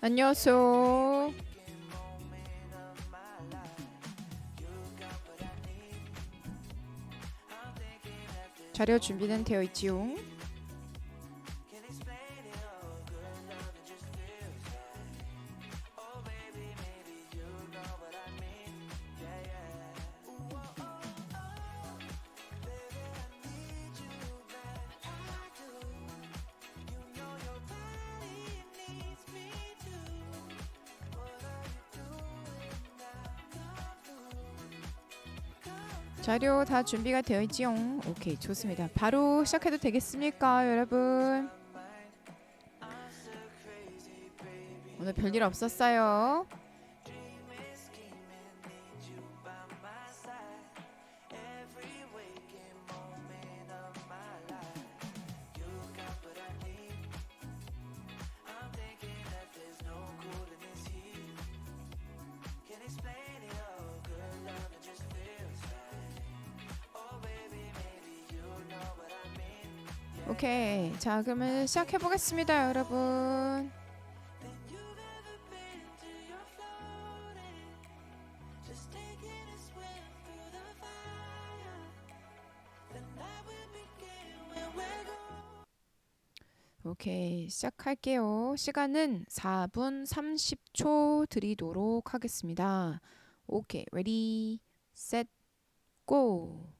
안녕하세요. 자료 준비는 되어 있지요? 자료 다 준비가 되어 있지요? 오케이, 좋습니다. 바로 시작해도 되겠습니까, 여러분? 오늘 별일 없었어요. 오케이, 자 그러면 시작해 보겠습니다, 여러분. 오케이, 시작할게요. 시간은 4분 30초 드리도록 하겠습니다. 오케이, ready, set, go.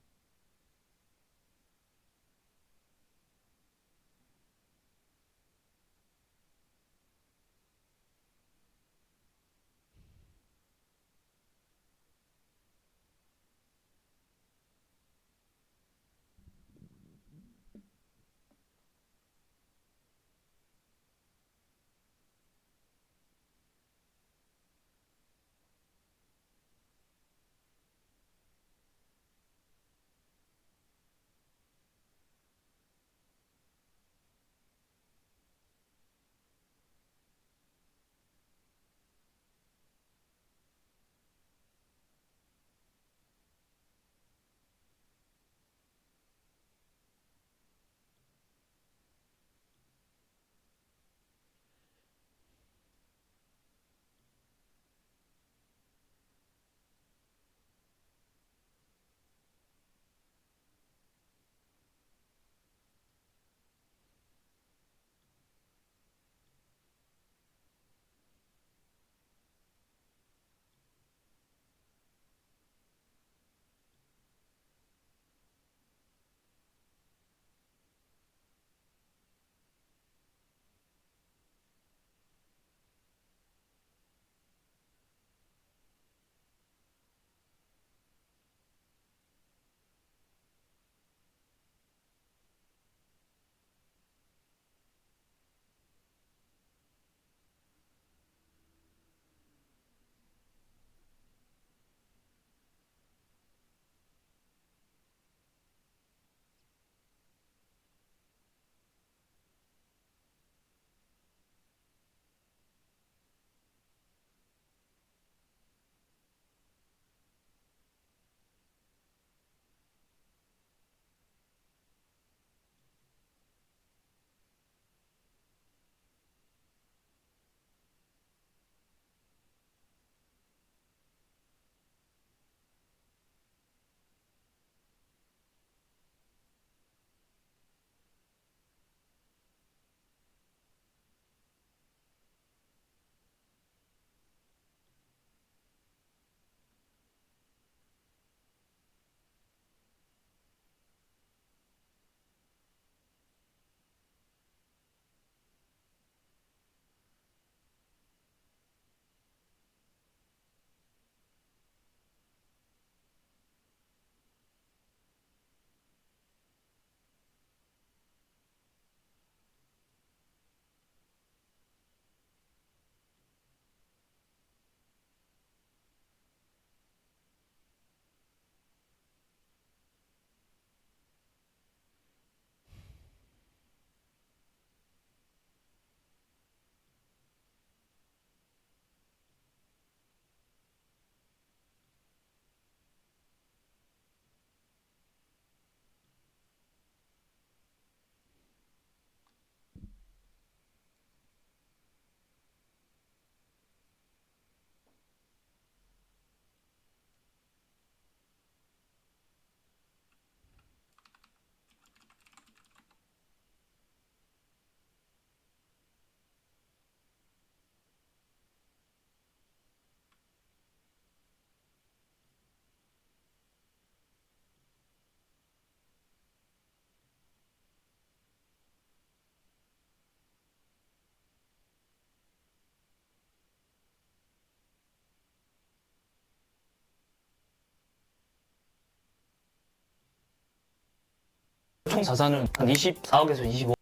총 자산은 한 24억에서 25억.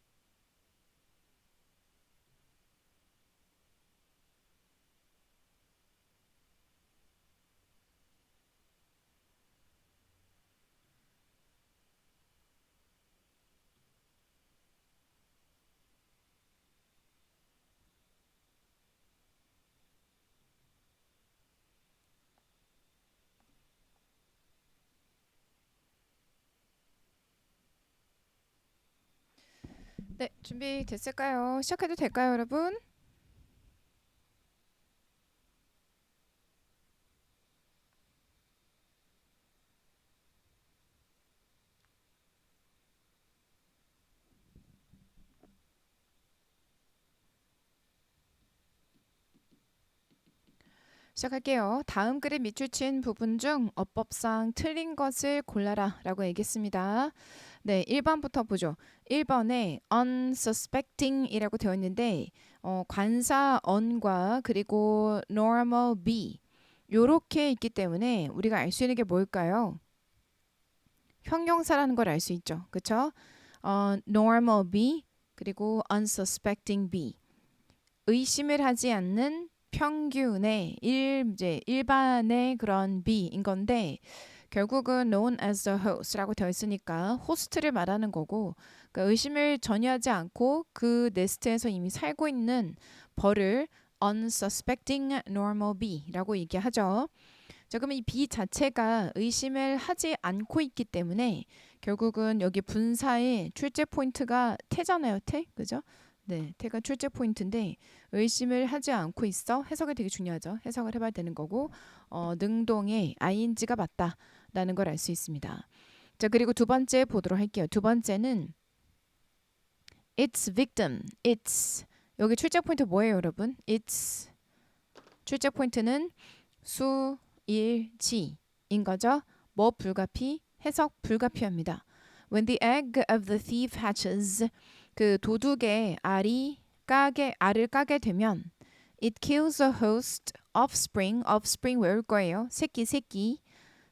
네, 준비됐을까요? 시작해도 될까요, 여러분? 시작할게요. 다음 글에 밑줄 친 부분 중 어법상 틀린 것을 골라라 라고 얘기했습니다. 네, 1번부터 보죠. 1번에 unsuspecting 이라고 되어 있는데 관사 on과 그리고 normal be 요렇게 있기 때문에 우리가 알 수 있는 게 뭘까요? 형용사라는 걸 알 수 있죠. 그쵸? normal be 그리고 unsuspecting be 의심을 하지 않는 평균의 이제 일반의 그런 be인 건데 결국은 known as the host라고 되어 있으니까 호스트를 말하는 거고 그러니까 의심을 전혀 하지 않고 그 네스트에서 이미 살고 있는 벌을 unsuspecting normal be라고 얘기하죠. 자, 그러면 이 be 자체가 의심을 하지 않고 있기 때문에 결국은 여기 분사의 출제 포인트가 태잖아요. 태? 그죠? 네, 태가 출제 포인트인데 의심을 하지 않고 있어. 해석이 되게 중요하죠. 해석을 해봐야 되는 거고 능동의 ing가 맞다라는 걸 알 수 있습니다. 자, 그리고 두 번째 보도록 할게요. 두 번째는 its victim. its 여기 출제 포인트 뭐예요, 여러분? its 출제 포인트는 수일지인 거죠. 뭐 불가피? 해석 불가피합니다. When the egg of the thief hatches 그 도둑의 알을 까게 되면 it kills a host offspring 외울 거예요. 새끼.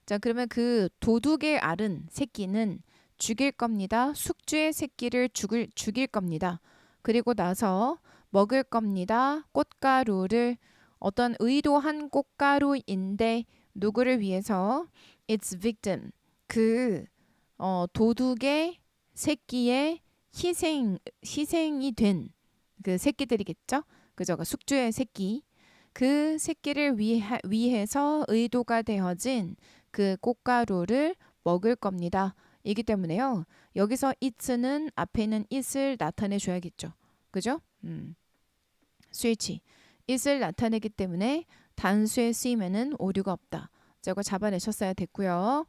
자, 그러면 그 도둑의 알은 새끼는 죽일 겁니다. 숙주의 새끼를 죽일 겁니다. 그리고 나서 먹을 겁니다. 꽃가루를 어떤 의도한 꽃가루인데 누구를 위해서 its victim 그 도둑의 새끼의 희생이 된 그 새끼들이겠죠. 그죠? 숙주의 새끼 그 새끼를 위해서 의도가 되어진 그 꽃가루를 먹을 겁니다. 이기 때문에요. 여기서 it는 앞에 있는 it을 나타내 줘야겠죠. 그죠? 스위치 it을 나타내기 때문에 단수에 쓰임에는 오류가 없다. 저거 잡아내셨어야 됐고요.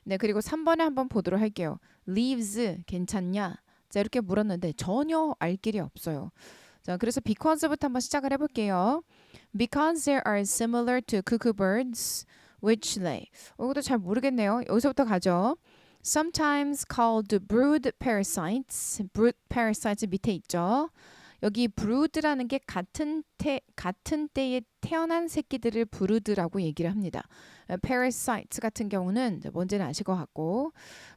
네, 그리고 3번에 한번 보도록 할게요. leaves 괜찮냐? 자, 이렇게 물었는데 전혀 알 길이 없어요. 자, 그래서 because부터 한번 시작을 해볼게요. Because they are similar to cuckoo birds, which lay. 이것도 잘 모르겠네요. 여기서부터 가죠. Sometimes called brood parasites. brood parasites 밑에 있죠. 여기 brood라는 게 같은 때에 태어난 새끼들을 brood라고 얘기를 합니다. parasites 같은 경우는 뭔지는 아실 것 같고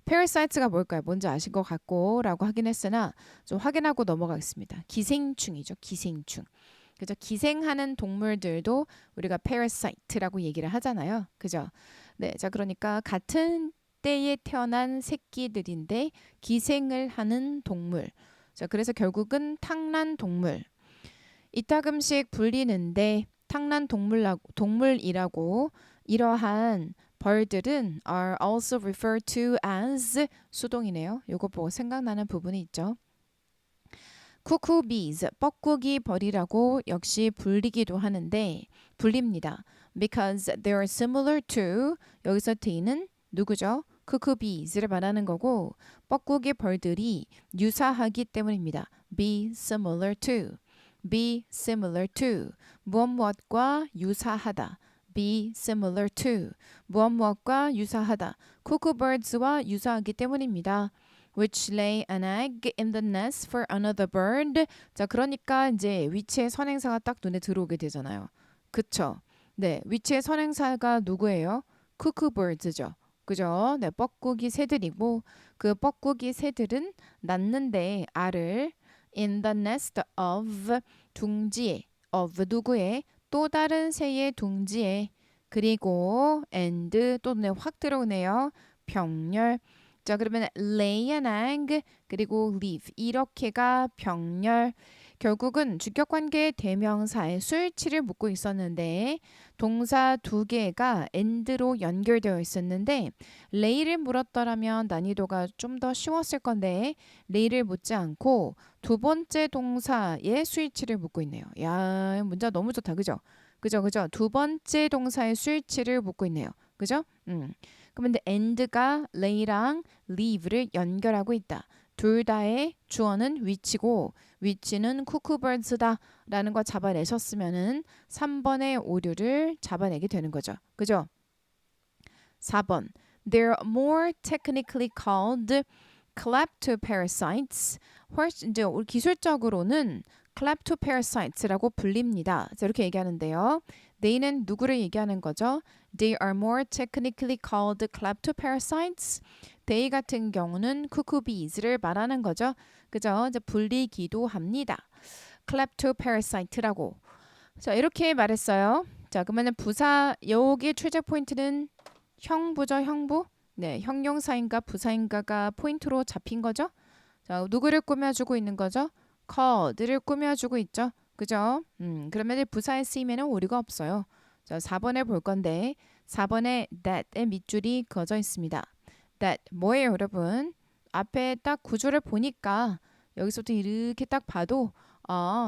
parasites가 뭘까요? 뭔지 아실 것 같고 라고 하긴 했으나 좀 확인하고 넘어가겠습니다. 기생충이죠. 기생충. 그죠? 기생하는 동물들도 우리가 parasite라고 얘기를 하잖아요. 그죠? 네, 자 그러니까 같은 때에 태어난 새끼들인데 기생을 하는 동물. 자, 그래서 결국은 탕난 동물. 이따금씩 불리는데 탕난 동물이라고 이러한 벌들은 are also referred to as 수동이네요. 요거 보고 생각나는 부분이 있죠. cuckoo bees, 뻐꾸기 벌이라고 역시 불리기도 하는데 불립니다. Because they are similar to 여기서 t는 누구죠? cuckoo bees를 말하는 거고 뻐꾸기 벌들이 유사하기 때문입니다. be similar to be similar to 무엇과 유사하다. be similar to 무엇과 유사하다. cuckoo birds와 유사하기 때문입니다. which lay an egg in the nest for another bird. 자, 그러니까 이제 위치의 선행사가 딱 눈에 들어오게 되잖아요. 그쵸? 네, 위치의 선행사가 누구예요? cuckoo birds죠. 그죠? 네, 뻐꾸기 새들이고 그 뻐꾸기 새들은 낳는데 알을 in the nest of 둥지에 of 누구의 또 다른 새의 둥지에 그리고 and 또 눈에 확 들어오네요. 병렬. 자, 그러면 lay an egg 그리고 leave 이렇게가 병렬. 결국은 주격관계 대명사의 수일치를 묻고 있었는데 동사 두 개가 and로 연결되어 있었는데 lay를 물었더라면 난이도가 좀 더 쉬웠을 건데 lay를 묻지 않고 두 번째 동사의 수일치를 묻고 있네요. 야, 문제 너무 좋다. 그죠? 그죠? 두 번째 동사의 수일치를 묻고 있네요. 그죠? 그러면 and가 lay랑 leave를 연결하고 있다. 둘 다의 주어는 위치고 위치는 쿠쿠버즈다 라는 거 잡아내셨으면은 3번의 오류를 잡아내게 되는 거죠. 그죠? 4번. They're more technically called kleptoparasites. 훨씬 이제 기술적으로는 kleptoparasites라고 불립니다. 자, 이렇게 얘기하는데요. they는 누구를 얘기하는 거죠? They are more technically called kleptoparasites. they 같은 경우는 cuckoos를 말하는 거죠. 그죠? 이제 불리기도 합니다. kleptoparasite라고. 자, 이렇게 말했어요. 자, 그러면은 부사 여기 출제 포인트는 형부죠, 형부. 네, 형용사인가 부사인가가 포인트로 잡힌 거죠. 자, 누구를 꾸며주고 있는 거죠? called를 꾸며주고 있죠. 그죠? 그러면 부사에 쓰이면 오류가 없어요. 자, 4번에 볼 건데 4번에 that의 밑줄이 그어져 있습니다. that 뭐예요, 여러분? 앞에 딱 구조를 보니까 여기서부터 이렇게 딱 봐도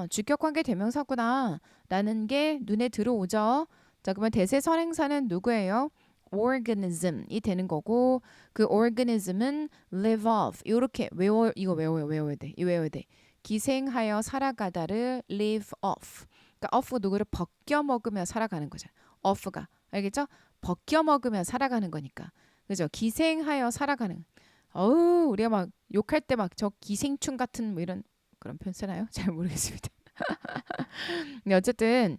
주격관계 대명사구나 라는 게 눈에 들어오죠. 자, 그러면 대세 선행사는 누구예요? organism이 되는 거고 그 organism은 live off 이렇게 이거 외워야 돼. 이 외워야 돼. 기생하여 살아가다를 live off. 그러니까 off 누구를 벗겨 먹으며 살아가는 거죠. off가 알겠죠? 벗겨 먹으며 살아가는 거니까. 그죠? 기생하여 살아가는. 우리가 막 욕할 때 막 저 기생충 같은 뭐 이런 그런 표현 쓰나요? 잘 모르겠습니다. 어쨌든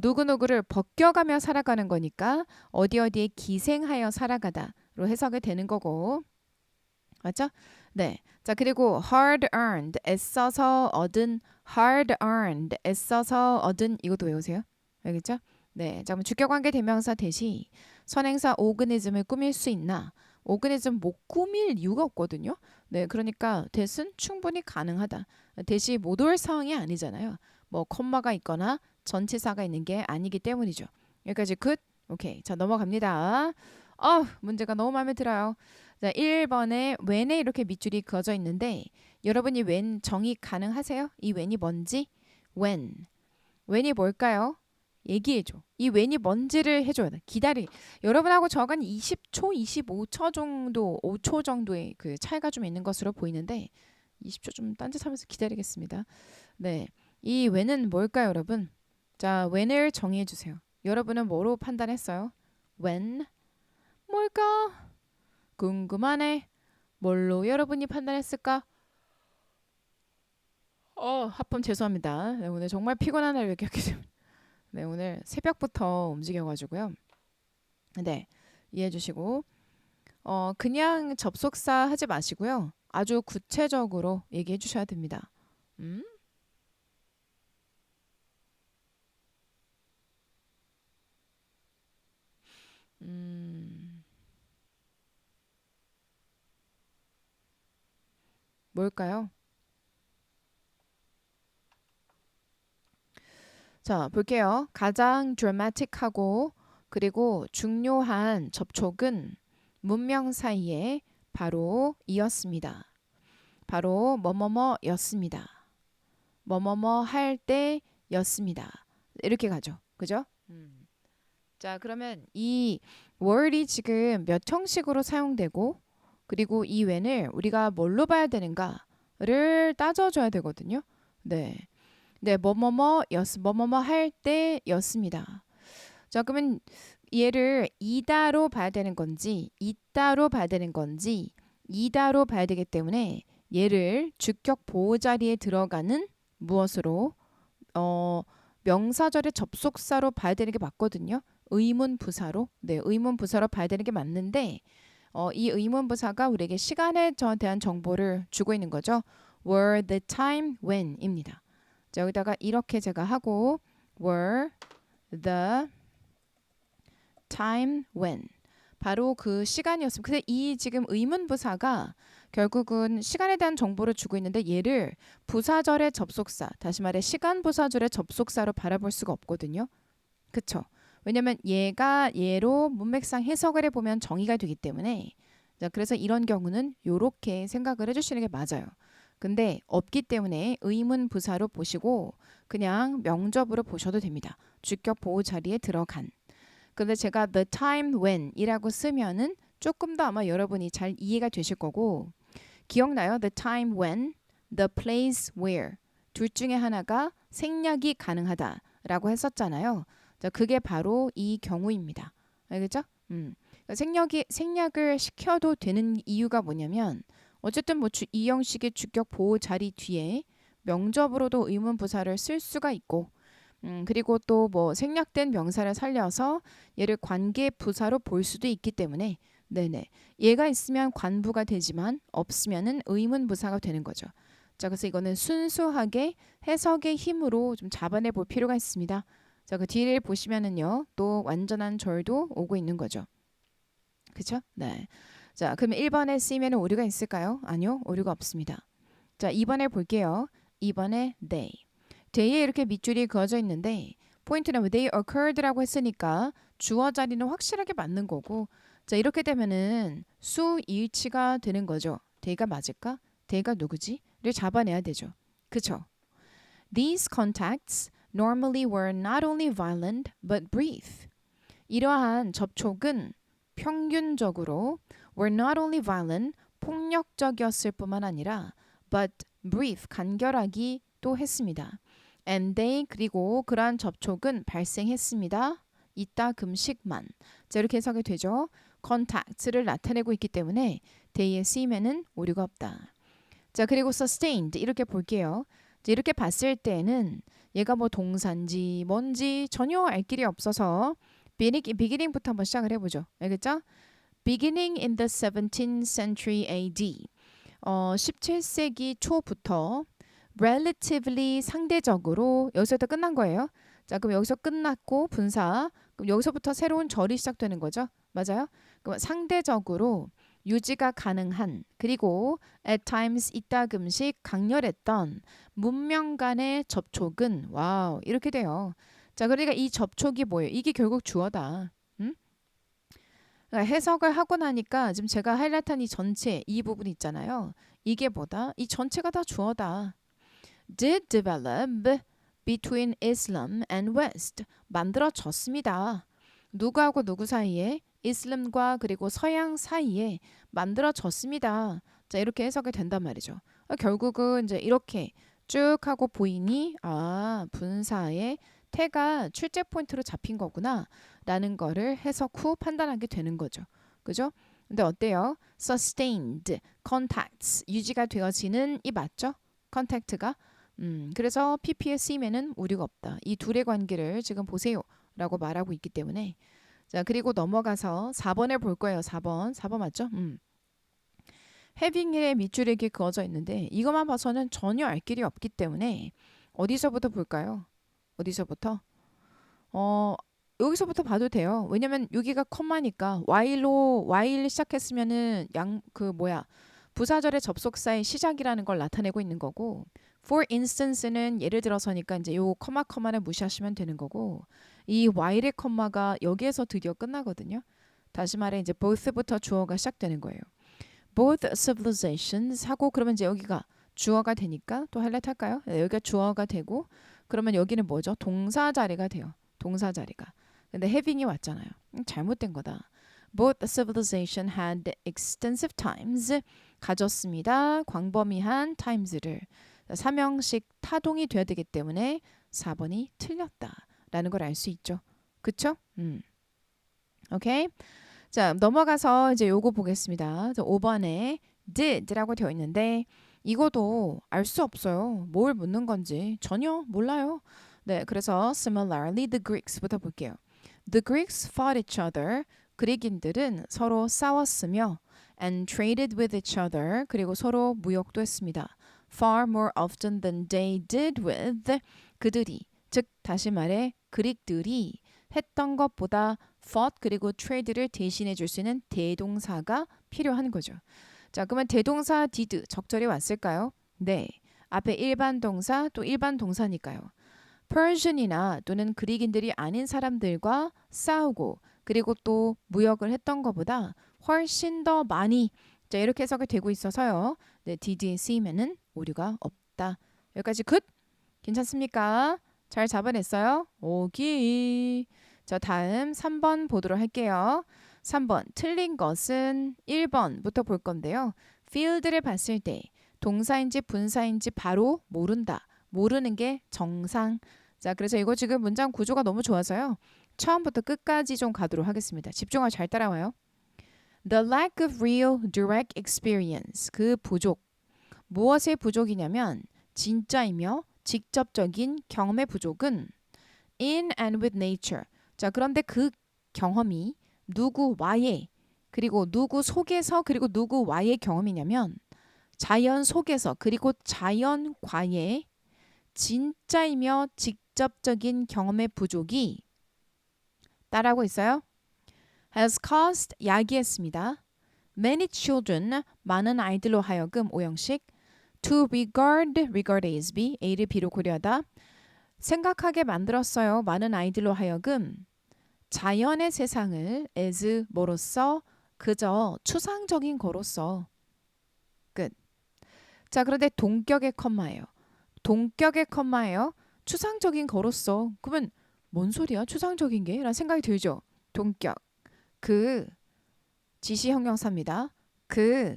누구누구를 벗겨가며 살아가는 거니까 어디에 기생하여 살아가다로 해석이 되는 거고 맞죠? 네. 자, 그리고 hard earned 애써서 얻은 hard earned 애써서 얻은 이것도 외우세요. 알겠죠? 네. 자, 그럼 주격관계 대명사 대시 선행사 organism을 꾸밀 수 있나? organism 못 꾸밀 이유가 없거든요. 네. 그러니까 that은 충분히 가능하다. 대시 못 올 상황이 아니잖아요. 뭐 콤마가 있거나 전치사가 있는 게 아니기 때문이죠. 여기까지 끝. 오케이. 자, 넘어갑니다. 문제가 너무 마음에 들어요. 자, 1번에 when에 이렇게 밑줄이 그어져 있는데 여러분이 when 정의 가능하세요? 이 when이 뭔지? when이 뭘까요? 얘기해줘. 이 when이 뭔지를 해줘야 돼. 여러분하고 저간 20초, 25초 정도, 5초 정도의 그 차이가 좀 있는 것으로 보이는데 20초 좀 딴짓하면서 기다리겠습니다. 네, 이 when은 뭘까요, 여러분? 자, when을 정의해 주세요. 여러분은 뭐로 판단했어요? when 뭘까? 궁금하네. 뭘로 여러분이 판단했을까? 하품 죄송합니다. 네, 오늘 정말 피곤한 날 얘기했기 때문에 네, 오늘 새벽부터 움직여가지고요. 네, 이해해 주시고 그냥 접속사 하지 마시고요. 아주 구체적으로 얘기해 주셔야 됩니다. 뭘까요? 자, 볼게요. 가장 드라마틱하고 그리고 중요한 접촉은 문명 사이에 바로 이었습니다. 바로 뭐뭐뭐였습니다. 뭐뭐뭐 할 때였습니다. 이렇게 가죠. 그죠? 자, 그러면 이 word이 지금 몇 형식으로 사용되고 그리고 이 when을 우리가 뭘로 봐야 되는가를 따져줘야 되거든요. 네. 네, 뭐뭐뭐 할 때였습니다. 자, 그러면 얘를 이다로 봐야 되는 건지 있다로 봐야 되는 건지 이다로 봐야 되기 때문에 얘를 주격 보호 자리에 들어가는 무엇으로 명사절의 접속사로 봐야 되는 게 맞거든요. 의문부사로 의문부사로 봐야 되는 게 맞는데 이 의문부사가 우리에게 시간에 대한 정보를 주고 있는 거죠. were the time when입니다. 자, 여기다가 이렇게 제가 하고 were the time when 바로 그 시간이었습니다. 근데 이 지금 의문부사가 결국은 시간에 대한 정보를 주고 있는데 얘를 부사절의 접속사, 다시 말해 시간 부사절의 접속사로 바라볼 수가 없거든요. 그쵸? 왜냐면 얘가 얘로 문맥상 해석을 해보면 정의가 되기 때문에 자, 그래서 이런 경우는 요렇게 생각을 해주시는 게 맞아요. 근데 없기 때문에 의문부사로 보시고 그냥 명접으로 보셔도 됩니다. 주격 보호 자리에 들어간. 근데 제가 the time when 이라고 쓰면은 조금 더 아마 여러분이 잘 이해가 되실 거고 기억나요? the time when, the place where 둘 중에 하나가 생략이 가능하다라고 했었잖아요. 자, 그게 바로 이 경우입니다. 알겠죠? 생략을 시켜도 되는 이유가 뭐냐면 어쨌든 뭐 이 형식의 주격 보호 자리 뒤에 명접으로도 의문부사를 쓸 수가 있고 그리고 또 뭐 생략된 명사를 살려서 얘를 관계 부사로 볼 수도 있기 때문에 네네 얘가 있으면 관부가 되지만 없으면은 의문부사가 되는 거죠. 자, 그래서 이거는 순수하게 해석의 힘으로 좀 잡아내 볼 필요가 있습니다. 자, 그 뒤를 보시면은요 또 완전한 절도 오고 있는 거죠. 그쵸? 네. 자, 그러면 1번에 쓰이면 오류가 있을까요? 아니요, 오류가 없습니다. 자, 2번에 볼게요. 2번에 they. day에 이렇게 밑줄이 그어져 있는데 포인트는 they occurred라고 했으니까 주어 자리는 확실하게 맞는 거고 자, 이렇게 되면은 수일치가 되는 거죠. day가 맞을까? day가 누구지? 를 잡아내야 되죠. 그쵸? These contacts normally were not only violent but brief. 이러한 접촉은 평균적으로 were not only violent, 폭력적이었을 뿐만 아니라 but brief, 간결하기도 했습니다. and they, 그리고 그러한 접촉은 발생했습니다. 이따금씩만. 자, 이렇게 해석이 되죠. contact를 나타내고 있기 때문에 they에 쓰임에는 오류가 없다. 자, 그리고 sustained 이렇게 볼게요. 자, 이렇게 봤을 때는 얘가 뭐 동사인지 뭔지 전혀 알 길이 없어서 beginning부터 한번 시작을 해보죠. 알겠죠? Beginning in the 17th century AD 17세기 초부터 relatively 상대적으로 여기서부터 끝난 거예요. 자, 그럼 여기서 끝났고 분사 그럼 여기서부터 새로운 절이 시작되는 거죠. 맞아요? 그럼 상대적으로 유지가 가능한 그리고 at times 이따금씩 강렬했던 문명 간의 접촉은 와우 이렇게 돼요. 자, 그러니까 이 접촉이 뭐예요? 이게 결국 주어다. 그러니까 해석을 하고 나니까 지금 제가 하이라이트한 이 전체 이 부분 있잖아요. 이게 뭐다? 이 전체가 다 주어다. Did develop between Islam and West. 만들어졌습니다. 누구하고 누구 사이에? 이슬람과 그리고 서양 사이에 만들어졌습니다. 자, 이렇게 해석이 된단 말이죠. 결국은 이제 이렇게 쭉 하고 보이니 분사의 태가 출제 포인트로 잡힌 거구나 라는 거를 해석 후 판단하게 되는 거죠. 그죠? 근데 어때요? sustained, contacts 유지가 되어지는 이 맞죠? contact가 그래서 PP에 쓰임에는 오류가 없다. 이 둘의 관계를 지금 보세요 라고 말하고 있기 때문에 자, 그리고 넘어가서 4번을 볼 거예요. 4번 맞죠? having의 밑줄이 이렇게 그어져 있는데 이것만 봐서는 전혀 알 길이 없기 때문에 어디서부터 볼까요? 어디서부터? 여기서부터 봐도 돼요. 왜냐면 여기가 컴마니까 while 시작했으면은 부사절의 접속사의 시작이라는 걸 나타내고 있는 거고 for instance는 예를 들어서니까 이제 요 커마를 무시하시면 되는 거고 이 while의 컴마가 여기에서 드디어 끝나거든요. 다시 말해 이제 both부터 주어가 시작되는 거예요. both civilizations 하고 그러면 이제 여기가 주어가 되니까 또 하이라이트 할까요? 여기가 주어가 되고 그러면 여기는 뭐죠? 동사 자리가 돼요. 동사 자리가. 근데 having이 왔잖아요. 잘못된 거다. Both civilization had extensive times. 가졌습니다. 광범위한 times를. 삼형식 타동이 돼야 되기 때문에 4번이 틀렸다라는 걸 알 수 있죠. 그쵸? 오케이. 자, 넘어가서 이제 요거 보겠습니다. 5번에 did라고 되어 있는데 이것도 알 수 없어요. 뭘 묻는 건지 전혀 몰라요. 네, 그래서 similarly the Greeks부터 볼게요. The Greeks fought each other. 그리긴들은 서로 싸웠으며 and traded with each other. 그리고 서로 무역도 했습니다. Far more often than they did with. 그들이, 즉 다시 말해 그릭들이 했던 것보다 fought 그리고 trade를 대신해 줄 수 있는 대동사가 필요한 거죠. 자, 그러면 대동사 did 적절히 왔을까요? 네. 앞에 일반 동사 또 일반 동사니까요. Persian이나 또는 그리긴들이 아닌 사람들과 싸우고 그리고 또 무역을 했던 것보다 훨씬 더 많이 자, 이렇게 해석이 되고 있어서요. 네, did에 쓰이면은 오류가 없다. 여기까지 굿? 괜찮습니까? 잘 잡아냈어요? 오기. 자, 다음 3번 보도록 할게요. 3번 틀린 것은 1번부터 볼 건데요. field를 봤을 때 동사인지 분사인지 바로 모른다. 모르는 게 정상. 자, 그래서 이거 지금 문장 구조가 너무 좋아서요. 처음부터 끝까지 좀 가도록 하겠습니다. 집중하고 잘 따라와요. The lack of real direct experience. 그 부족. 무엇의 부족이냐면 진짜이며 직접적인 경험의 부족은 in and with nature. 자, 그런데 그 경험이 누구와의 그리고 누구 속에서 그리고 누구와의 경험이냐면 자연 속에서 그리고 자연과의 진짜이며 직접적인 경험의 부족이 따라하고 있어요. has caused 야기했습니다. Many children 많은 아이들로 하여금 오형식 to regard is be A를 B로 고려하다 생각하게 만들었어요. 많은 아이들로 하여금 자연의 세상을 as 뭐로써 그저 추상적인 거로써 끝. 자, 그런데 동격의 컴마예요. 동격의 컴마예요. 추상적인 거로써. 그러면 뭔 소리야? 추상적인 게? 라는 생각이 들죠. 동격. 그 지시형용사입니다. 그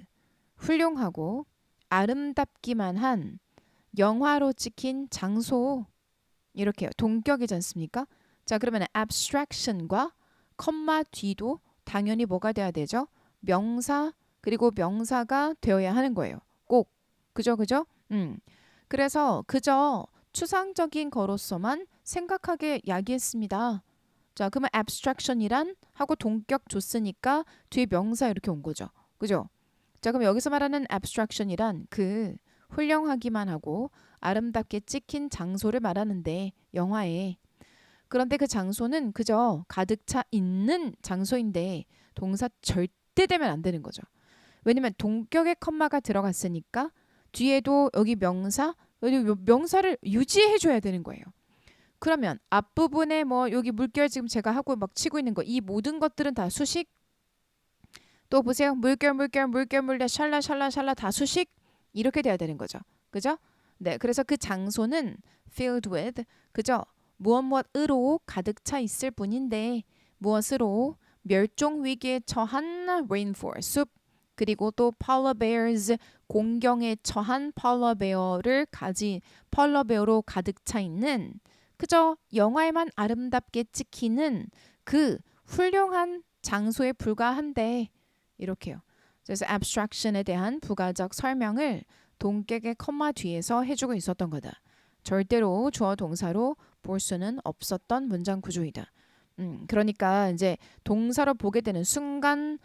훌륭하고 아름답기만 한 영화로 찍힌 장소 이렇게요. 동격이지 않습니까? 자, 그러면 abstraction과 컴마 뒤도 당연히 뭐가 돼야 되죠? 명사 그리고 명사가 되어야 하는 거예요. 꼭. 그죠? 그래서 그저 추상적인 거로서만 생각하게 야기했습니다. 자, 그러면 abstraction이란 하고 동격 줬으니까 뒤에 명사 이렇게 온 거죠. 그죠? 자, 그럼 여기서 말하는 abstraction이란 그 훌륭하기만 하고 아름답게 찍힌 장소를 말하는데 영화에 그런데 그 장소는 그저 가득 차 있는 장소인데 동사 절대 되면 안 되는 거죠. 왜냐면 동격의 컴마가 들어갔으니까 뒤에도 여기 명사를 유지해 줘야 되는 거예요. 그러면 앞부분에 뭐 여기 물결 지금 제가 하고 막 치고 있는 거 이 모든 것들은 다 수식. 또 보세요. 물결 샬라 다 수식. 이렇게 돼야 되는 거죠. 그죠? 네, 그래서 그 장소는 filled with 그죠? 무엇으로 가득 차 있을 뿐인데 무엇으로 멸종 위기에 처한 rainforest 숲 그리고 또 polar bears 공경에 처한 폴라베어로 가득 차 있는 그저 영화에만 아름답게 찍히는 그 훌륭한 장소에 불과한데 이렇게요. 그래서 abstraction에 대한 부가적 설명을 동격의 컴마 뒤에서 해주고 있었던 거다. 절대로 주어 동사로 볼 수는 없었던 문장 구조이다. 그러니까 이제 동사로 보게 되는 순간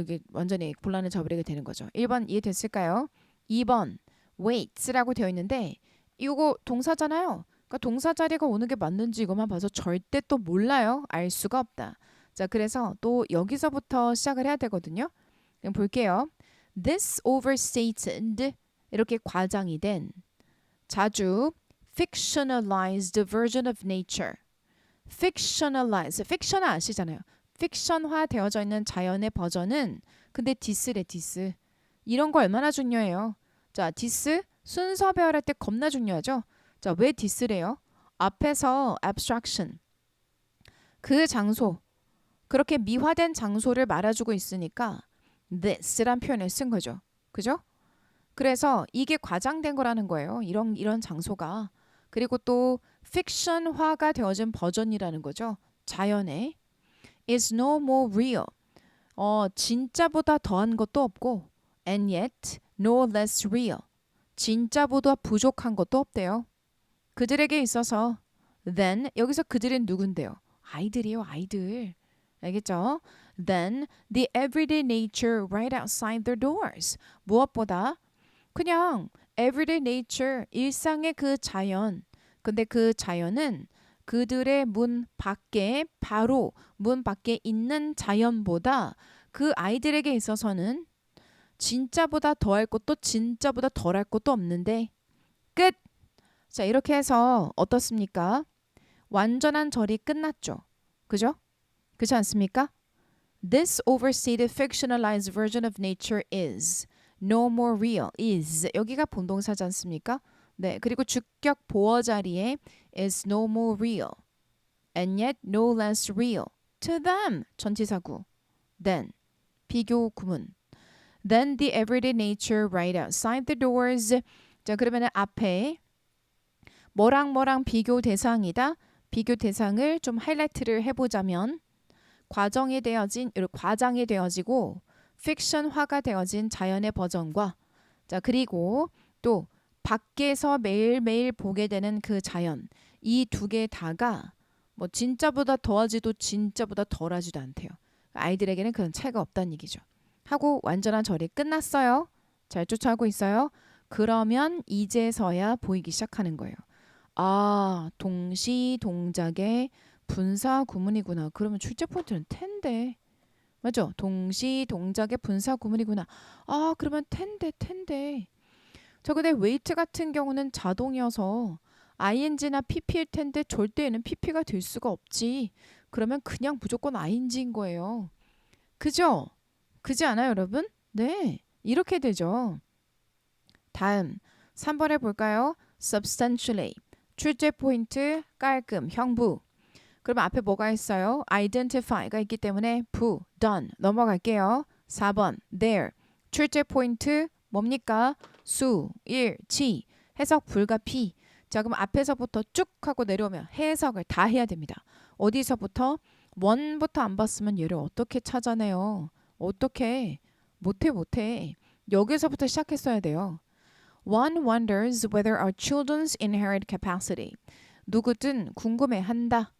이게 완전히 곤란을 저버리게 되는 거죠. 1번 이해됐을까요? 2번 waits라고 되어 있는데 이거 동사잖아요. 그러니까 동사 자리가 오는 게 맞는지 이것만 봐서 절대 또 몰라요. 알 수가 없다. 자, 그래서 또 여기서부터 시작을 해야 되거든요. 그럼 볼게요. This overstated 이렇게 과장이 된 자주 fictionalized version of nature. fictional 아시잖아요. 픽션화 되어져 있는 자연의 버전은 근데 디스래 디스. 이런 거 얼마나 중요해요. 자, 디스 순서 배열할 때 겁나 중요하죠. 자, 왜 디스래요? 앞에서 abstraction 그 장소 그렇게 미화된 장소를 말아주고 있으니까 this란 표현을 쓴 거죠. 그죠? 그래서 이게 과장된 거라는 거예요. 이런 장소가. 그리고 또 픽션화가 되어진 버전이라는 거죠. 자연의 is no more real. 진짜보다 더한 것도 없고 and yet no less real. 진짜보다 부족한 것도 없대요. 그들에게 있어서 then 여기서 그들은 누군데요? 아이들이에요, 아이들. 알겠죠? Then the everyday nature right outside their doors. 무엇보다 그냥 everyday nature, 일상의 그 자연. 근데 그 자연은 그들의 문 밖에 바로 문 밖에 있는 자연보다 그 아이들에게 있어서는 진짜보다 더할 것도 진짜보다 덜할 것도 없는데 끝. 자, 이렇게 해서 어떻습니까? 완전한 절이 끝났죠. 그죠? 그렇지 않습니까? This overstated fictionalized version of nature is no more real. is 여기가 본동사지 않습니까? 네, 그리고 주격 보어 자리에 is no more real and yet no less real to them. 전치사구. Then 비교 구문. Then the everyday nature right outside the doors. 자, 그러면은 앞에 뭐랑 비교 대상이다. 비교 대상을 좀 하이라이트를 해보자면 과장이 되어지고 픽션화가 되어진 자연의 버전과 자 그리고 또 밖에서 매일매일 보게 되는 그 자연 이 두 개 다가 뭐 진짜보다 더하지도 진짜보다 덜하지도 않대요. 아이들에게는 그런 차이가 없다는 얘기죠. 하고 완전한 절이 끝났어요. 잘 쫓아오고 있어요. 그러면 이제서야 보이기 시작하는 거예요. 아, 동시 동작의 분사 구문이구나. 그러면 출제 포인트는 텐데. 맞죠? 동시 동작의 분사 구문이구나. 아, 그러면 텐데. 저 근데 wait 같은 경우는 자동이어서 ing나 pp일 텐데 절대 얘는 pp가 될 수가 없지. 그러면 그냥 무조건 ing인 거예요. 그죠? 그지 않아요, 여러분? 네. 이렇게 되죠. 다음 3번 해볼까요? substantially. 출제 포인트 깔끔 형부. 그럼 앞에 뭐가 있어요? identify가 있기 때문에 부, done 넘어갈게요. 4번 there. 출제 포인트 뭡니까? 수, 일, 치. 해석 불가피. 자 그럼 앞에서부터 쭉 하고 내려오면 해석을 다 해야 됩니다. 어디서부터? 원부터 안 봤으면 얘를 어떻게 찾아내요? 어떻게? 못해. 여기서부터 시작했어야 돼요. One wonders whether our children's inherent capacity. 누구든 궁금해한다.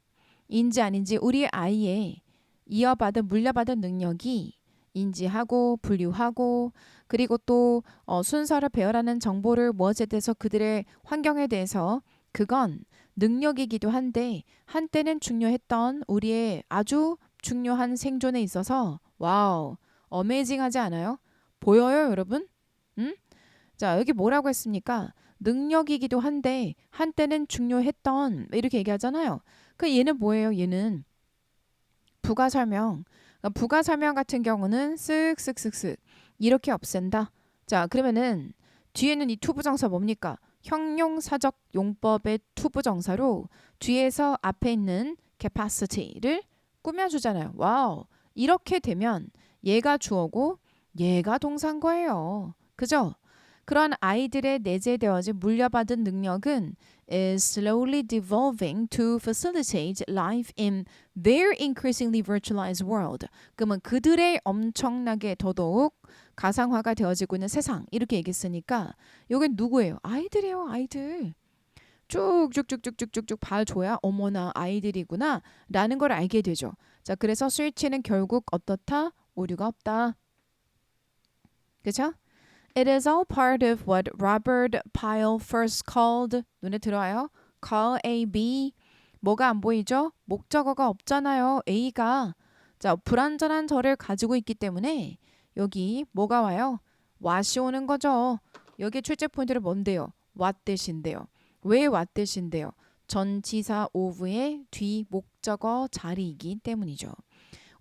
인지 아닌지 우리 아이의 물려받은 능력이 인지하고 분류하고 그리고 또 순서를 배열하는 정보를 무엇에 대해서 그들의 환경에 대해서 그건 능력이기도 한데 한때는 중요했던 우리의 아주 중요한 생존에 있어서 와우 어메이징하지 않아요? 보여요 여러분? 응? 자 여기 뭐라고 했습니까? 능력이기도 한데 한때는 중요했던 이렇게 얘기하잖아요. 그 얘는 뭐예요? 얘는 부가 설명. 부가 설명 같은 경우는 쓱쓱쓱쓱 이렇게 없앤다. 자 그러면은 뒤에는 이 투부정사 뭡니까? 형용사적 용법의 투부정사로 뒤에서 앞에 있는 capacity를 꾸며주잖아요. 와우 이렇게 되면 얘가 주어고 얘가 동사인 거예요. 그죠? 그런 아이들의 내재되어진 물려받은 능력은 is slowly devolving to facilitate life in their increasingly virtualized world. 그러면 그들의 엄청나게 더더욱 가상화가 되어지고 있는 세상 이렇게 얘기했으니까 이게 누구예요? 아이들이에요. 아이들. 쭉쭉쭉쭉쭉쭉쭉 봐줘야 어머나 아이들이구나 라는 걸 알게 되죠. 자 그래서 스위치는 결국 어떻다? 오류가 없다. 그렇죠? It is all part of what Robert Pyle first called 눈에 들어와요. Call A B 뭐가 안 보이죠? 목적어가 없잖아요. A가 자 불완전한 절을 가지고 있기 때문에 여기 뭐가 와요? what이 오는 거죠. 여기 출제 포인트는 뭔데요? what 뜻인데요. 왜 what 뜻인데요? 전치사 of의 뒤 목적어 자리이기 때문이죠.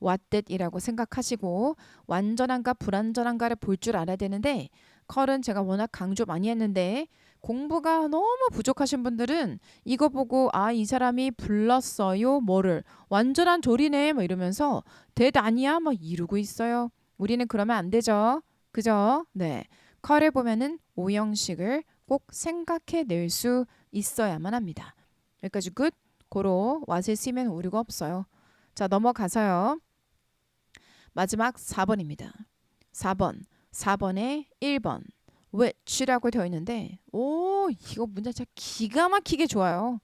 what-이라고 생각하시고 완전한가 불완전한가를 볼 줄 알아야 되는데 컬은 제가 워낙 강조 많이 했는데 공부가 너무 부족하신 분들은 이거 보고 아 이 사람이 불렀어요 뭐를 완전한 조리네 뭐 이러면서 that 아니야 막 이러고 있어요. 우리는 그러면 안 되죠. 그죠? 네. 컬에 보면은 오형식을 꼭 생각해 낼 수 있어야만 합니다. 여기까지 끝. 고로 what을 쓰면 오류가 없어요. 자 넘어가서요. 마지막 4번입니다. 4번에 1번 which라고 되어 있는데 오 이거 문제 진짜 기가 막히게 좋아요.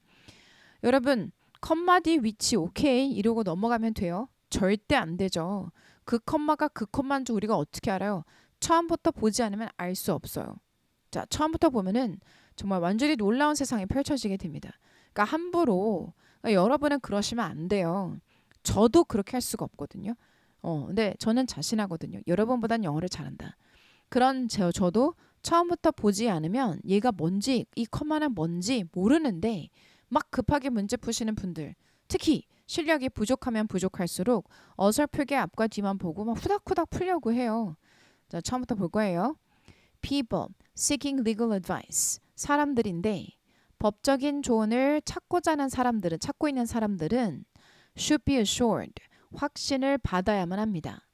여러분 컴마 뒤 위치 오케이 이러고 넘어가면 돼요? 절대 안 되죠. 그 컴마가 그 컴마인 줄 우리가 어떻게 알아요? 처음부터 보지 않으면 알 수 없어요. 자, 처음부터 보면은 정말 완전히 놀라운 세상이 펼쳐지게 됩니다. 그러니까 함부로 그러니까 여러분은 그러시면 안 돼요. 저도 그렇게 할 수가 없거든요. 근데 저는 자신하거든요. 여러분보단 영어를 잘한다. 그런 저도 처음부터 보지 않으면 얘가 뭔지 이 컴마는 뭔지 모르는데 막 급하게 문제 푸시는 분들 특히 실력이 부족하면 부족할수록 어설프게 앞과 뒤만 보고 막 후닥후닥 풀려고 해요. 자, 처음부터 볼 거예요. People seeking legal advice. 사람들인데 법적인 조언을 찾고자 하는 사람들은 찾고 있는 사람들은 should be assured. 확신을 받아야만 합니다.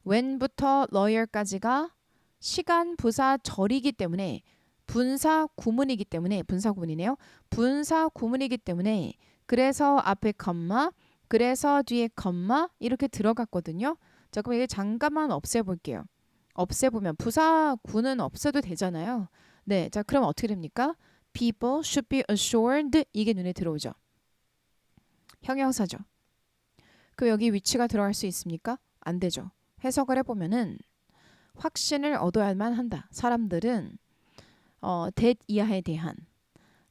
when부터 lawyer까지가 시간 부사 절이기 때문에 분사 구문이기 때문에 분사 구문이네요. 분사 구문이기 때문에 그래서 앞에 컴마 그래서 뒤에 컴마 이렇게 들어갔거든요. 자, 그럼 이게 잠깐만 없애볼게요. 없애보면 부사구는 없애도 되잖아요. 네, 자 그럼 어떻게 됩니까? People should be assured 이게 눈에 들어오죠. 형용사죠. 그럼 여기 위치가 들어갈 수 있습니까? 안 되죠. 해석을 해보면은 확신을 얻어야만 한다. 사람들은 that 이하에 대한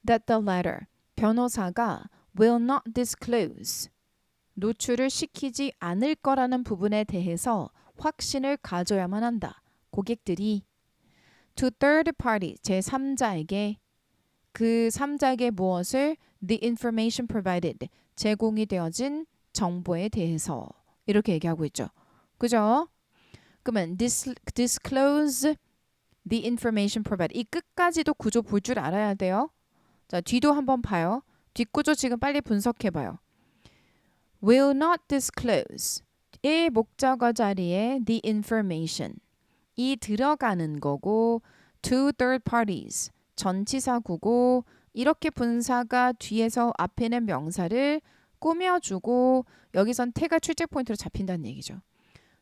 that the latter 변호사가 will not disclose 노출을 시키지 않을 거라는 부분에 대해서 확신을 가져야만 한다. 고객들이 to third party 제3자에게 그 3자에게 무엇을 the information provided 제공이 되어진 정보에 대해서 이렇게 얘기하고 있죠. 그죠? 그러면 disclose the information provided 이 끝까지도 구조 볼 줄 알아야 돼요. 자, 뒤도 한번 봐요. 뒷구조 지금 빨리 분석해 봐요. will not disclose 의 목적어 자리에 the information 이 들어가는 거고 to third parties 전치사구고 이렇게 분사가 뒤에서 앞에는 명사를 꾸며주고 여기선 태가 출제 포인트로 잡힌다는 얘기죠.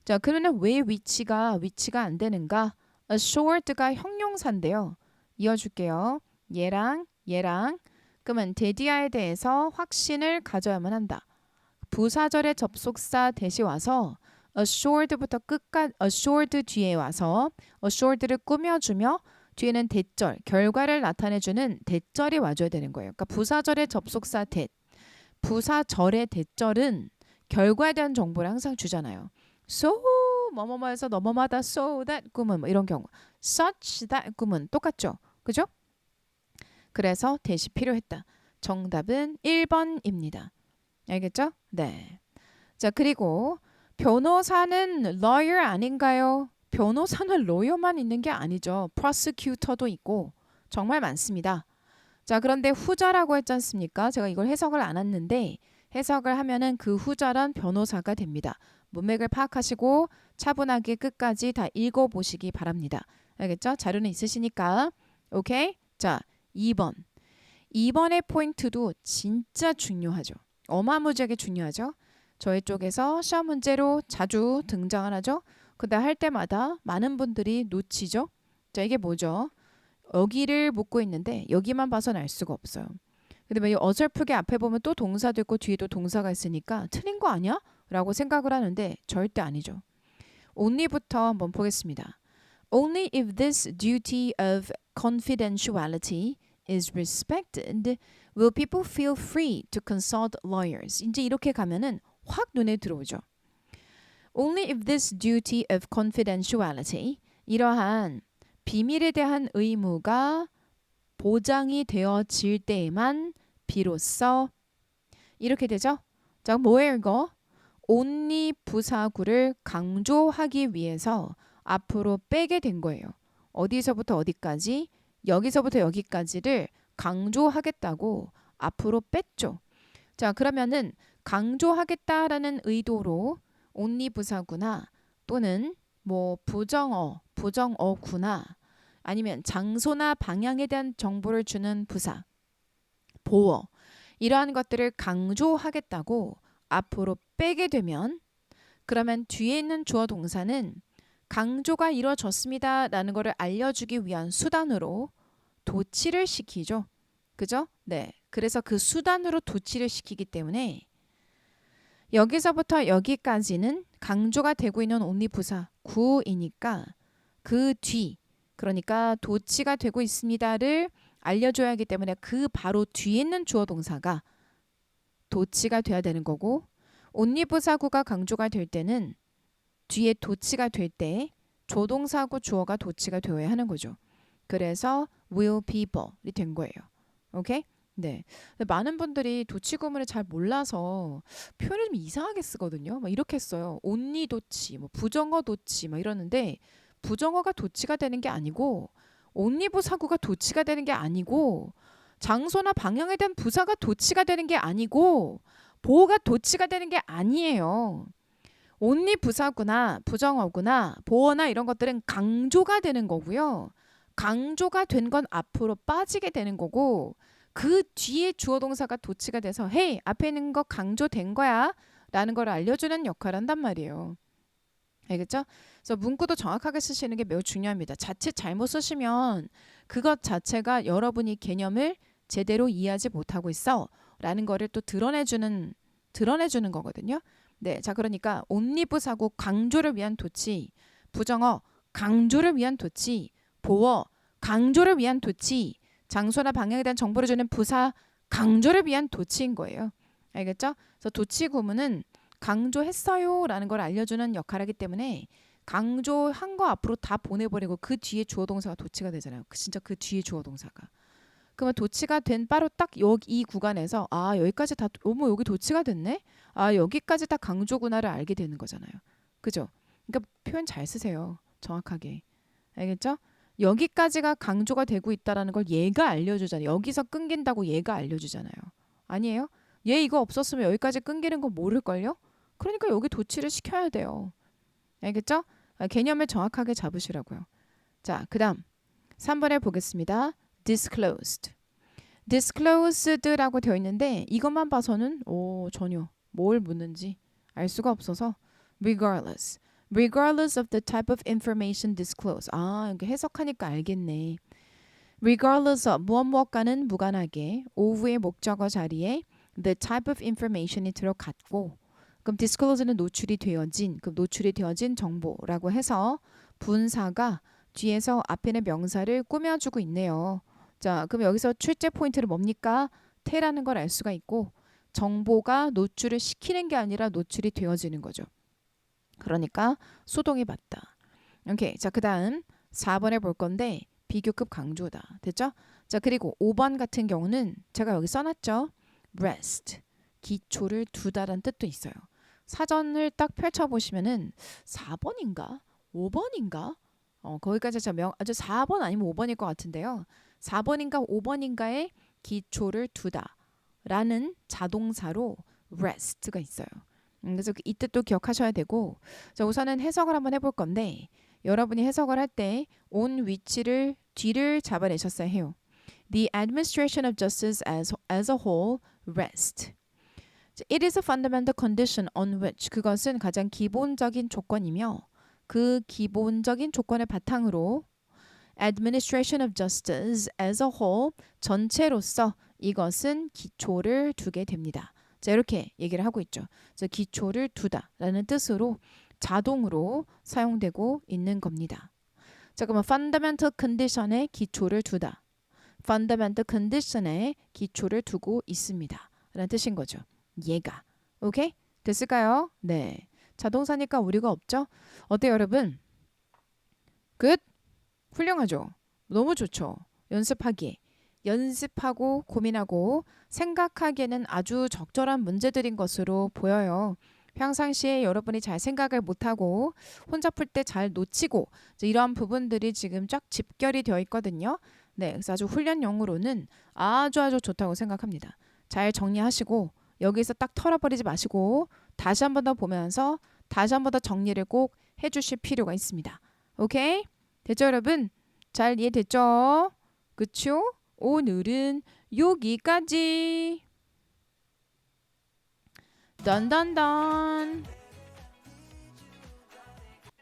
자, 그러면 왜 위치가 안 되는가? assured가 형용사인데요. 이어줄게요. 얘랑 그러면 대디아에 대해서 확신을 가져야만 한다. 부사절의 접속사 대시 와서 assured부터 끝까지 assured 뒤에 와서 assured를 꾸며주며 뒤에는 대절, 결과를 나타내주는 대절이 와줘야 되는 거예요. 그러니까 부사절의 접속사 that, 부사절의 대절은 결과에 대한 정보를 항상 주잖아요. So 뭐뭐뭐에서 너뭐마다 so that 구문 뭐 이런 경우 such that 구문 똑같죠. 그죠? 그래서 대시 필요했다. 정답은 1번입니다. 알겠죠? 네. 자, 그리고 변호사는 lawyer 아닌가요? 변호사는 lawyer만 있는 게 아니죠. prosecutor도 있고 정말 많습니다. 자, 그런데 후자라고 했지 않습니까? 제가 이걸 해석을 안 했는데 해석을 하면은 그 후자란 변호사가 됩니다. 문맥을 파악하시고 차분하게 끝까지 다 읽어보시기 바랍니다. 알겠죠? 자료는 있으시니까. 오케이? 자, 2번. 2번의 포인트도 진짜 중요하죠. 어마무지하게 중요하죠. 저희 쪽에서 시험 문제로 자주 등장을 하죠. 근데 할 때마다 많은 분들이 놓치죠. 자, 이게 뭐죠? 여기를 묻고 있는데 여기만 봐서는 알 수가 없어요. 근데 왜 어설프게 앞에 보면 또 동사도 있고 뒤에도 동사가 있으니까 틀린 거 아니야? 라고 생각을 하는데 절대 아니죠. only부터 한번 보겠습니다. Only if this duty of confidentiality is respected will people feel free to consult lawyers. 이제 이렇게 가면은 확 눈에 들어오죠. Only if this duty of confidentiality 이러한 비밀에 대한 의무가 보장이 되어질 때에만 비로소 이렇게 되죠. 자, 뭐예요 이거? only 부사구를 강조하기 위해서 앞으로 빼게 된 거예요. 어디서부터 어디까지? 여기서부터 여기까지를 강조하겠다고 앞으로 뺐죠. 자, 그러면은 강조하겠다라는 의도로 only 부사구나 또는 뭐 부정어구나 아니면 장소나 방향에 대한 정보를 주는 부사, 보어 이러한 것들을 강조하겠다고 앞으로 빼게 되면 그러면 뒤에 있는 주어 동사는 강조가 이루어졌습니다 라는 것을 알려주기 위한 수단으로 도치를 시키죠. 그죠? 네. 그래서 그 수단으로 도치를 시키기 때문에 여기서부터 여기까지는 강조가 되고 있는 only 부사 구이니까 그 뒤, 그러니까 도치가 되고 있습니다를 알려줘야 하기 때문에 그 바로 뒤에 있는 주어 동사가 도치가 돼야 되는 거고, only 부사구가 강조가 될 때는 뒤에 도치가 될 때 조동사하고 주어가 도치가 되어야 하는 거죠. 그래서 will people이 된 거예요. 오케이? 네. 근데 많은 분들이 도치 구문을 잘 몰라서 표현을 좀 이상하게 쓰거든요. 막 이렇게 써요. only 도치, 뭐 부정어 도치 막 이러는데 부정어가 도치가 되는 게 아니고 only 부사구가 도치가 되는 게 아니고 장소나 방향에 대한 부사가 도치가 되는 게 아니고 보호가 도치가 되는 게 아니에요. only 부사구나 부정어구나 보어나 이런 것들은 강조가 되는 거고요. 강조가 된 건 앞으로 빠지게 되는 거고 그 뒤에 주어 동사가 도치가 돼서 헤이 앞에 있는 거 강조된 거야 라는 걸 알려주는 역할을 한단 말이에요. 알겠죠? 그래서 문구도 정확하게 쓰시는 게 매우 중요합니다. 자칫 잘못 쓰시면 그것 자체가 여러분이 개념을 제대로 이해하지 못하고 있어 라는 거를 또 드러내주는 거거든요. 네, 자 그러니까 옴니부사구 강조를 위한 도치, 부정어 강조를 위한 도치, 보어 강조를 위한 도치, 장소나 방향에 대한 정보를 주는 부사 강조를 위한 도치인 거예요. 알겠죠? 그래서 도치 구문은 강조했어요 라는 걸 알려주는 역할을 하기 때문에 강조한 거 앞으로 다 보내버리고 그 뒤에 주어 동사가 도치가 되잖아요. 진짜 그 뒤에 주어 동사가. 그러면 도치가 된 바로 딱 여기 이 구간에서 아 여기까지 다 어머 여기 도치가 됐네? 아 여기까지 다 강조구나를 알게 되는 거잖아요. 그죠? 그러니까 표현 잘 쓰세요. 정확하게. 알겠죠? 여기까지가 강조가 되고 있다라는 걸 얘가 알려주잖아요. 여기서 끊긴다고 얘가 알려주잖아요. 아니에요? 얘 이거 없었으면 여기까지 끊기는 거 모를걸요? 그러니까 여기 도치를 시켜야 돼요. 알겠죠? 개념을 정확하게 잡으시라고요. 자, 그 다음 3번에 보겠습니다. disclosed. disclosed라고 되어 있는데 이것만 봐서는 전혀 뭘 묻는지 알 수가 없어서 regardless. regardless of the type of information disclosed. 아, 이게 해석하니까 알겠네. regardless of 무엇과는 무관하게 of의 목적어 자리에 the type of information이 들어갔고 그럼 disclose는 노출이 되어진 그럼 노출이 되어진 정보라고 해서 분사가 뒤에서 앞에 있는 명사를 꾸며주고 있네요. 자, 그럼 여기서 출제 포인트는 뭡니까? 태라는 걸 알 수가 있고 정보가 노출을 시키는 게 아니라 노출이 되어지는 거죠. 그러니까 수동이 맞다. 오케이. 자, 그 다음 4번에 볼 건데 비교급 강조다. 됐죠? 자, 그리고 5번 같은 경우는 제가 여기 써놨죠. rest. 기초를 두다라는 뜻도 있어요. 사전을 딱 펼쳐보시면은 4번인가? 5번인가? 거기까지 아주 4번 아니면 5번일 것 같은데요. 4번인가 5번인가에 기초를 두다 라는 자동사로 rest가 있어요. 그래서 이 뜻도 기억하셔야 되고 자, 우선은 해석을 한번 해볼 건데 여러분이 해석을 할 때 on 위치를 뒤를 잡아내셨어야 해요. The administration of justice as a whole rest. It is a fundamental condition on which 그것은 가장 기본적인 조건이며 그 기본적인 조건을 바탕으로 administration of justice as a whole 전체로서 이것은 기초를 두게 됩니다. 자, 이렇게 얘기를 하고 있죠. 그래서 기초를 두다라는 뜻으로 자동으로 사용되고 있는 겁니다. 자, 그러면 fundamental condition에 기초를 두다. fundamental condition에 기초를 두고 있습니다. 라는 뜻인 거죠. 얘가. 오케이? 됐을까요? 네. 자동사니까 우리가 없죠? 어때요, 여러분? 끝? 훌륭하죠? 너무 좋죠? 연습하기에. 연습하고 고민하고 생각하기에는 아주 적절한 문제들인 것으로 보여요. 평상시에 여러분이 잘 생각을 못하고 혼자 풀 때 잘 놓치고 이러한 부분들이 지금 쫙 집결이 되어 있거든요. 네, 그래서 아주 훈련용으로는 아주 좋다고 생각합니다. 잘 정리하시고 여기서 딱 털어버리지 마시고 다시 한 번 더 보면서 다시 한 번 더 정리를 꼭 해주실 필요가 있습니다. 오케이? 됐죠, 여러분? 잘 이해됐죠? 그쵸? 오늘은 여기까지. 던던던.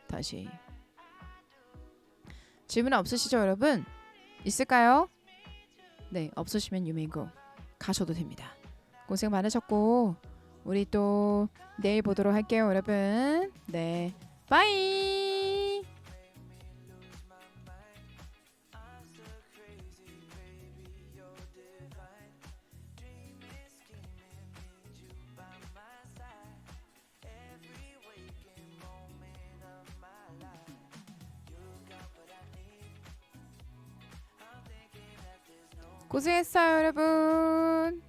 다시. 질문 없으시죠, 여러분? 있을까요? 네, 없으시면 you may go. 가셔도 됩니다. 고생 많으셨고 우리 또 내일 보도록 할게요, 여러분. 네, 빠이. 고생했어요, 여러분.